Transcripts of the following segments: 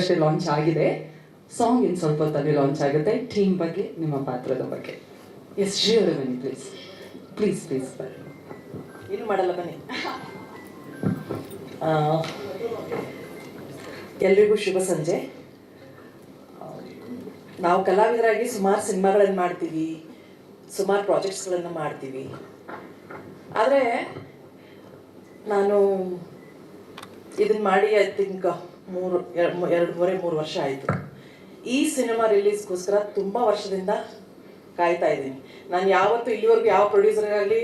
ಈಗಷ್ಟೇ ಲಾಂಚ್ ಆಗಿದೆ. ಸಾಂಗ್ ಇನ್ನು ಸ್ವಲ್ಪ ಹೊತ್ತಲ್ಲಿ ಲಾಂಚ್ ಆಗುತ್ತೆ. ಟೀಮ್ ಬಗ್ಗೆ, ನಿಮ್ಮ ಪಾತ್ರದ ಬಗ್ಗೆ. ಎಸ್ ಶ್ರೀ ಅವರೇ ಬನ್ನಿ ಪ್ಲೀಸ್ ಪ್ಲೀಸ್ ಪ್ಲೀಸ್ ಬನ್ನಿ. ಏನು ಮಾಡಲ್ಲ ಬನ್ನಿ. ಎಲ್ರಿಗೂ ಶುಭ ಸಂಜೆ. ನಾವು ಕಲಾವಿದರಾಗಿ ಸುಮಾರು ಸಿನಿಮಾಗಳನ್ನು ಮಾಡ್ತೀವಿ, ಸುಮಾರು ಪ್ರಾಜೆಕ್ಟ್ಸ್ಗಳನ್ನು ಮಾಡ್ತೀವಿ. ಆದರೆ ನಾನು ಇದನ್ನು ಮಾಡಿ ಐ ಥಿಂಕ್ 2.5-3 ವರ್ಷ ಆಯಿತು. ಈ ಸಿನಿಮಾ ರಿಲೀಸ್ಗೋಸ್ಕರ ತುಂಬ ವರ್ಷದಿಂದ ಕಾಯ್ತಾ ಇದ್ದೀನಿ. ನಾನು ಯಾವತ್ತೂ ಇಲ್ಲಿವರೆಗೂ ಯಾವ ಪ್ರೊಡ್ಯೂಸರ್ಗಾಗಲಿ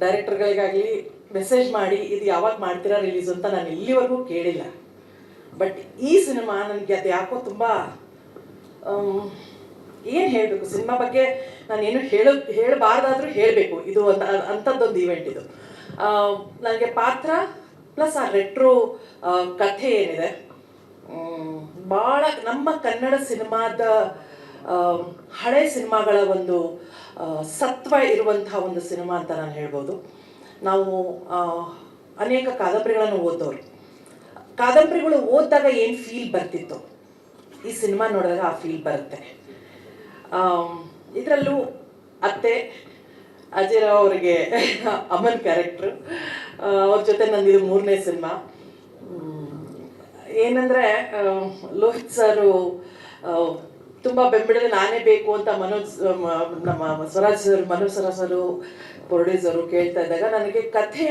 ಡೈರೆಕ್ಟರ್ಗಳಿಗಾಗಲಿ ಮೆಸೇಜ್ ಮಾಡಿ ಇದು ಯಾವಾಗ ಮಾಡ್ತೀರಾ ರಿಲೀಸ್ ಅಂತ ನಾನು ಇಲ್ಲಿವರೆಗೂ ಕೇಳಿಲ್ಲ. ಬಟ್ ಈ ಸಿನಿಮಾ ನನಗೆ ಅದು ಯಾಕೋ ತುಂಬ ಏನು ಹೇಳಬೇಕು, ಸಿನಿಮಾ ಬಗ್ಗೆ ನಾನು ಏನು ಹೇಳಬಾರ್ದಾದ್ರೂ ಹೇಳಬೇಕು. ಇದು ಅಂಥದ್ದೊಂದು ಈವೆಂಟ್ ಇದು. ನನಗೆ ಪಾತ್ರ ಪ್ಲಸ್ ಆ ರೆಟ್ರೋ ಕಥೆ ಏನಿದೆ, ಭಾಳ ನಮ್ಮ ಕನ್ನಡ ಸಿನಿಮಾದ ಹಳೆ ಸಿನಿಮಾಗಳ ಒಂದು ಸತ್ವ ಇರುವಂತಹ ಒಂದು ಸಿನಿಮಾ ಅಂತ ನಾನು ಹೇಳ್ಬೋದು. ನಾವು ಅನೇಕ ಕಾದಂಬರಿಗಳನ್ನು ಓದೋರು. ಕಾದಂಬರಿಗಳು ಓದಿದಾಗ ಏನು ಫೀಲ್ ಬರ್ತಿತ್ತು, ಈ ಸಿನಿಮಾ ನೋಡಿದಾಗ ಆ ಫೀಲ್ ಬರುತ್ತೆ. ಇದರಲ್ಲೂ ಅತ್ತೆ ಅಜಯ್ ರಾವ್ ಅವರಿಗೆ ಅಮನ್ ಕ್ಯಾರೆಕ್ಟ್ರು, ಅವ್ರ ಜೊತೆ ನಂದಿದು 3ನೇ ಸಿನಿಮಾ. ಏನಂದರೆ ಲೋಹಿತ್ ಸರು ತುಂಬ ಬೆಂಬಡದೆ ನಾನೇ ಬೇಕು ಅಂತ ನಮ್ಮ ಮನೋಜ್ ಸರು ಪ್ರೊಡ್ಯೂಸರು ಕೇಳ್ತಾ ಇದ್ದಾಗ ನನಗೆ ಕಥೆ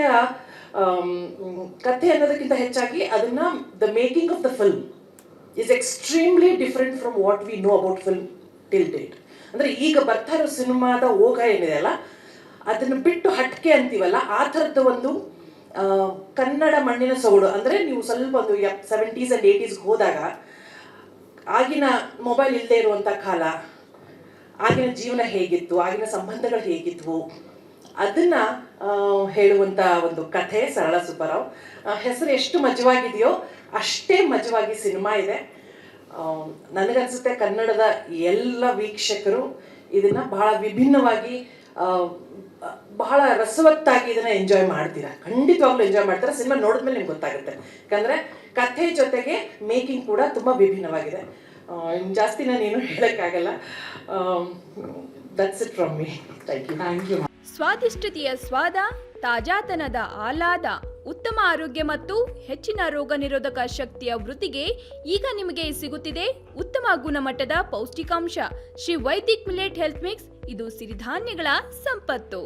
ಅನ್ನೋದಕ್ಕಿಂತ ಹೆಚ್ಚಾಗಿ ಅದನ್ನು the making of the film is extremely different from what we know about film till date. ಅಂದರೆ ಈಗ ಬರ್ತಾ ಇರೋ ಸಿನಿಮಾದ ಓಘ ಏನಿದೆ ಅಲ್ಲ, ಅದನ್ನು ಬಿಟ್ಟು ಹಟ್ಕೆ ಅಂತೀವಲ್ಲ, ಆ ಥರದ್ದು ಒಂದು ಕನ್ನಡ ಮಣ್ಣಿನ ಸೊಗಡು. ಅಂದರೆ ನೀವು ಸ್ವಲ್ಪ ಒಂದು 70s and 80s ಹೋದಾಗ ಆಗಿನ ಮೊಬೈಲ್ ಇಲ್ಲದೆ ಇರುವಂಥ ಕಾಲ, ಆಗಿನ ಜೀವನ ಹೇಗಿತ್ತು, ಆಗಿನ ಸಂಬಂಧಗಳು ಹೇಗಿದ್ವು, ಅದನ್ನು ಹೇಳುವಂಥ ಒಂದು ಕಥೆ ಸರಳ ಸುಬ್ಬರಾವ್. ಹೆಸರು ಎಷ್ಟು ಮಜವಾಗಿದೆಯೋ ಅಷ್ಟೇ ಮಜವಾಗಿ ಸಿನಿಮಾ ಇದೆ. ನನಗನ್ಸುತ್ತೆ ಕನ್ನಡದ ಎಲ್ಲ ವೀಕ್ಷಕರು ಇದನ್ನು ಬಹಳ ವಿಭಿನ್ನವಾಗಿ, ಬಹಳ ರಸವತ್ತಾಗಿ ಇದನ್ನು ಎಂಜಾಯ್ ಮಾಡ್ತೀರಾ. ಖಂಡಿತವಾಗ್ಲೂ ಎಂಜಾಯ್ ಮಾಡ್ತೀರಾ. ಸಿನಿಮಾ ನೋಡಿದ್ಮೇಲೆ ನಿಮ್ಗೆ ಗೊತ್ತಾಗುತ್ತೆ. ಯಾಕಂದರೆ ಕಥೆ ಜೊತೆಗೆ ಮೇಕಿಂಗ್ ಕೂಡ ತುಂಬ ವಿಭಿನ್ನವಾಗಿದೆ. ಜಾಸ್ತಿ ನಾನೇನು ಹೇಳೋಕ್ಕಾಗಲ್ಲ. That's it from me. Thank you. ಸ್ವಾದಿಷ್ಟತೆಯ ಸ್ವಾದ, ತಾಜಾತನದ ಆಹ್ಲಾದ, ಉತ್ತಮ ಆರೋಗ್ಯ ಮತ್ತು ಹೆಚ್ಚಿನ ರೋಗ ನಿರೋಧಕ ಶಕ್ತಿಯ ವೃದ್ಧಿಗೆ ಈಗ ನಿಮಗೆ ಸಿಗುತ್ತಿದೆ ಉತ್ತಮ ಗುಣಮಟ್ಟದ ಪೌಷ್ಟಿಕಾಂಶ. Shri Vaidik millet health mix. ಇದು ಸಿರಿಧಾನ್ಯಗಳ ಸಂಪತ್ತು.